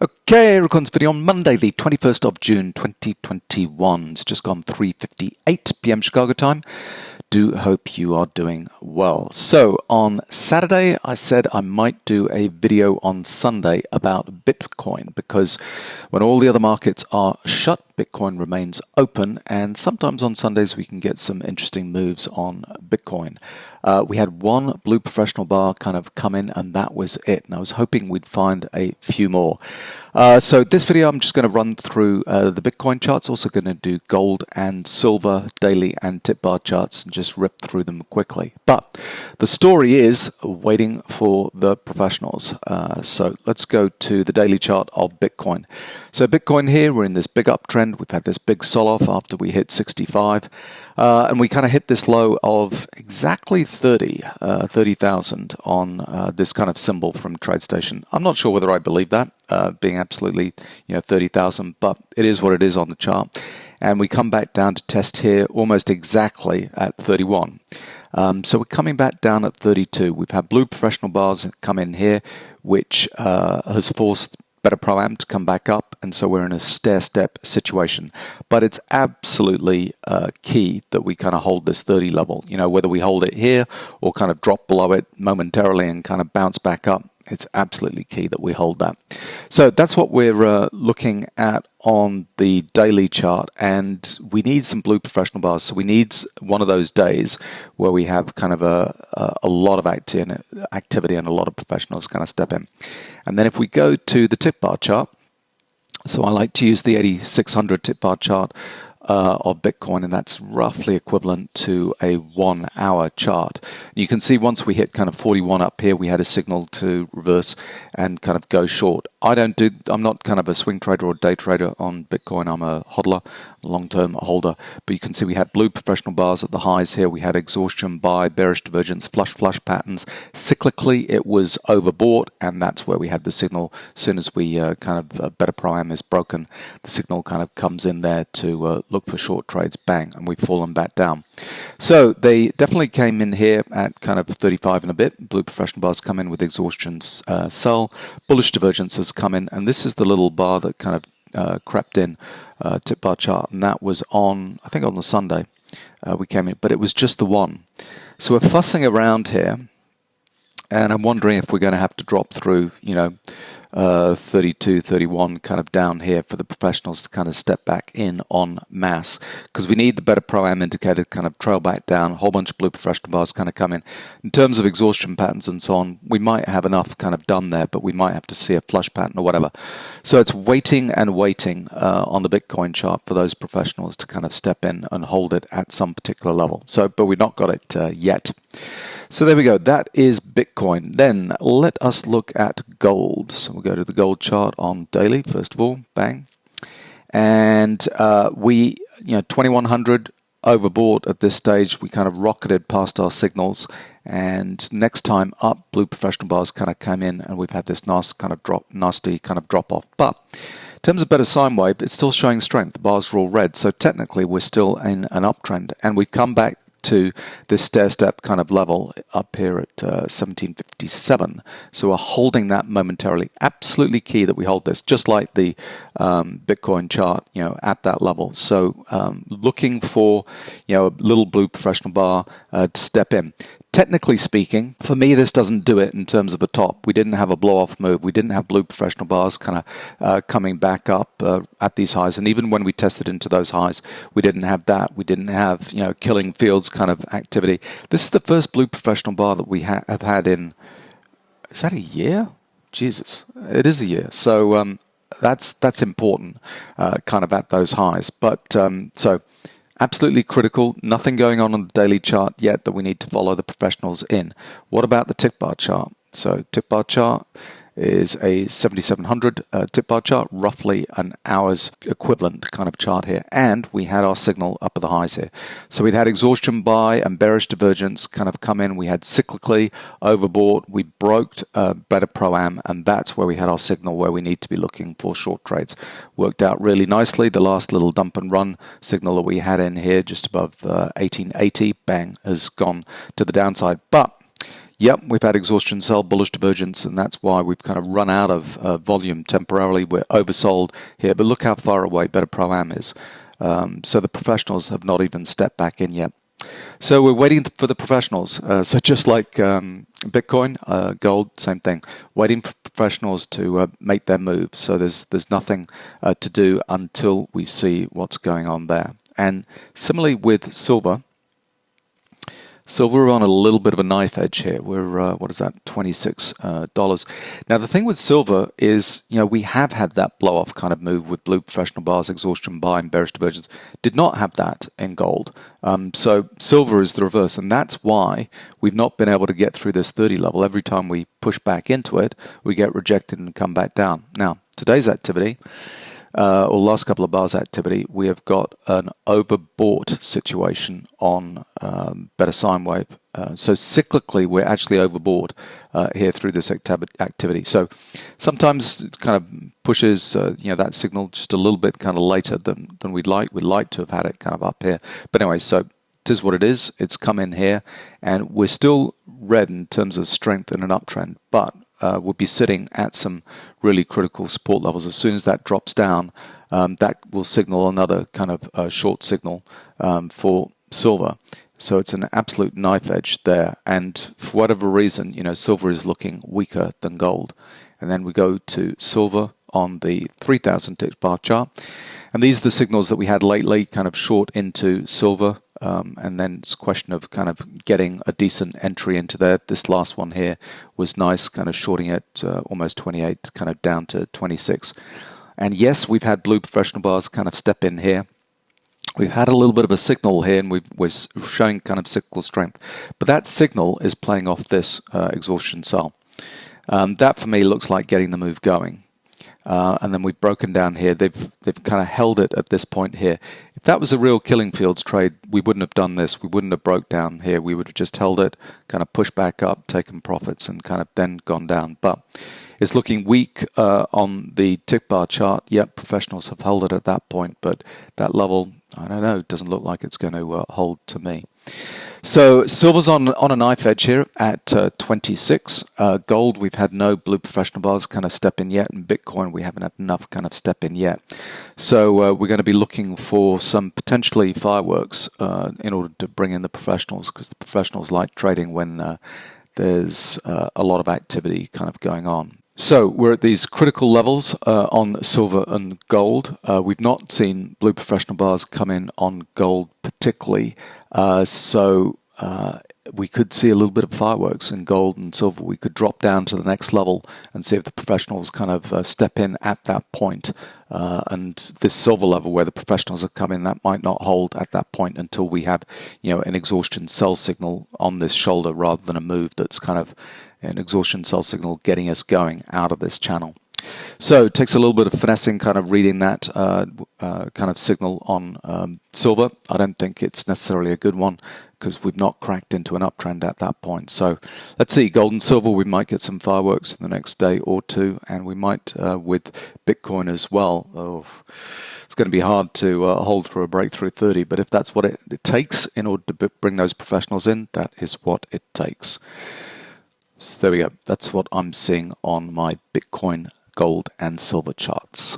Okay, recording this video on Monday, the 21st of June, 2021. It's just gone 3:58 p.m. Chicago time. Do hope you are doing well. So on Saturday, I said I might do a video on Sunday about Bitcoin because when all the other markets are shut, Bitcoin remains open, and sometimes on Sundays we can get some interesting moves on Bitcoin. We had one blue professional bar kind of come in, and that was it. And I was hoping we'd find a few more. So this video, I'm just going to run through the Bitcoin charts. Also going to do gold and silver daily and tip bar charts and just rip through them quickly. But the story is waiting for the professionals. So let's go to the daily chart of Bitcoin. So Bitcoin here, we're in this big uptrend. We've had this big sell-off after we hit 65. And we kind of hit this low of exactly 30,000 on this kind of symbol from TradeStation. I'm not sure whether I believe that, being absolutely 30,000, but it is what it is on the chart. And we come back down to test here almost exactly at 31. So we're coming back down at 32. We've had blue professional bars come in here, which has forced better pro-am to come back up, and so we're in a stair-step situation. But it's absolutely key that we kind of hold this 30 level. Whether we hold it here or kind of drop below it momentarily and kind of bounce back up, it's absolutely key that we hold that. So that's what we're looking at on the daily chart, and we need some blue professional bars. So we need one of those days where we have kind of a lot of activity and a lot of professionals kind of step in. And then if we go to the tip bar chart, so I like to use the 8600 tip bar chart of Bitcoin, and that's roughly equivalent to a 1 hour chart. You can see once we hit kind of 41 up here, we had a signal to reverse and kind of go short. I'm not kind of a swing trader or day trader on Bitcoin. I'm a hodler, long-term holder. But you can see we had blue professional bars at the highs here. We had exhaustion, buy, bearish divergence, flush patterns. Cyclically, it was overbought, and that's where we had the signal. As soon as we kind of better pro-am is broken, the signal kind of comes in there to look for short trades, bang, and we've fallen back down. So they definitely came in here at kind of 35 and a bit. Blue professional bars come in with exhaustions, sell. Bullish divergences come in, and this is the little bar that kind of crept in tip bar chart, and that was on, I think on the Sunday we came in, but it was just the one. So we're fussing around here, and I'm wondering if we're going to have to drop through 32, 31 kind of down here for the professionals to kind of step back in en masse, because we need the better pro-am indicator to kind of trail back down, a whole bunch of blue professional bars kind of come in. In terms of exhaustion patterns and so on, we might have enough kind of done there, but we might have to see a flush pattern or whatever. So it's waiting and waiting on the Bitcoin chart for those professionals to kind of step in and hold it at some particular level. So, but we've not got it yet. So there we go. That is Bitcoin. Then let us look at gold. So we'll go to the gold chart on daily, first of all, bang. And we, 2100 overbought at this stage. We kind of rocketed past our signals. And next time up, blue professional bars kind of came in, and we've had this nasty kind of drop off. But in terms of better sine wave, it's still showing strength. The bars are all red. So technically, we're still in an uptrend. And we've come back to this stair-step kind of level up here at 1757. So we're holding that momentarily. Absolutely key that we hold this, just like the Bitcoin chart, at that level. So looking for, a little blue professional bar to step in. Technically speaking, for me, this doesn't do it in terms of a top. We didn't have a blow-off move. We didn't have blue professional bars kind of coming back up at these highs. And even when we tested into those highs, we didn't have that. We didn't have, killing fields kind of activity. This is the first blue professional bar that we have had in, is that a year? Jesus, it is a year. So that's important kind of at those highs. But so absolutely critical. Nothing going on the daily chart yet that we need to follow the professionals in. What about the tip bar chart? So tip bar chart is a 7700 tip bar chart, roughly an hour's equivalent kind of chart here. And we had our signal up at the highs here. So we'd had exhaustion buy and bearish divergence kind of come in. We had cyclically overbought. We broke better pro-am, and that's where we had our signal where we need to be looking for short trades. Worked out really nicely. The last little dump and run signal that we had in here just above 1880, bang, has gone to the downside. But Yep, we've had exhaustion sell, bullish divergence, and that's why we've kind of run out of volume temporarily. We're oversold here, but look how far away Better Pro-Am is. So the professionals have not even stepped back in yet. So we're waiting for the professionals. So just like Bitcoin, gold, same thing. Waiting for professionals to make their move. So there's nothing to do until we see what's going on there. And similarly with silver. Silver, we're on a little bit of a knife edge here. We're, what is that, $26. Now, the thing with silver is, we have had that blow-off kind of move with blue professional bars, exhaustion buy, and bearish divergence. Did not have that in gold. So silver is the reverse, and that's why we've not been able to get through this 30 level. Every time we push back into it, we get rejected and come back down. Now, today's activity, or last couple of bars activity, we have got an overbought situation on better sine wave. So cyclically, we're actually overbought here through this activity. So sometimes it kind of pushes that signal just a little bit kind of later than we'd like. We'd like to have had it kind of up here. But anyway, so it is what it is. It's come in here, and we're still red in terms of strength in an uptrend, but we'll be sitting at some really critical support levels. As soon as that drops down, that will signal another kind of short signal for silver. So it's an absolute knife edge there. And for whatever reason, silver is looking weaker than gold. And then we go to silver on the 3,000 tick bar chart. And these are the signals that we had lately, kind of short into silver. And then it's a question of kind of getting a decent entry into there. This last one here was nice, kind of shorting it almost 28, kind of down to 26. And yes, we've had blue professional bars kind of step in here. We've had a little bit of a signal here, and we're showing kind of cyclical strength. But that signal is playing off this exhaustion sell. That for me looks like getting the move going. And then we've broken down here. They've kind of held it at this point here. If that was a real killing fields trade, we wouldn't have done this. We wouldn't have broke down here. We would have just held it, kind of pushed back up, taken profits, and kind of then gone down. But it's looking weak on the tick bar chart. Yep, professionals have held it at that point, but that level, I don't know, doesn't look like it's going to hold to me. So silver's on a knife edge here at 26. Gold, we've had no blue professional bars kind of step in yet, and Bitcoin, we haven't had enough kind of step in yet. So we're going to be looking for some potentially fireworks in order to bring in the professionals, because the professionals like trading when there's a lot of activity kind of going on. So we're at these critical levels on silver and gold. We've not seen blue professional bars come in on gold particularly. So we could see a little bit of fireworks in gold and silver. We could drop down to the next level and see if the professionals kind of step in at that point. And this silver level where the professionals have come in, that might not hold at that point until we have, an exhaustion sell signal on this shoulder rather than a move that's kind of an exhaustion sell signal getting us going out of this channel. So it takes a little bit of finessing, kind of reading that kind of signal on silver. I don't think it's necessarily a good one because we've not cracked into an uptrend at that point. So let's see, gold and silver, we might get some fireworks in the next day or two, and we might with Bitcoin as well. Oh, it's going to be hard to hold for a breakthrough 30, but if that's what it takes in order to bring those professionals in, that is what it takes. So there we go. That's what I'm seeing on my Bitcoin, gold, and silver charts.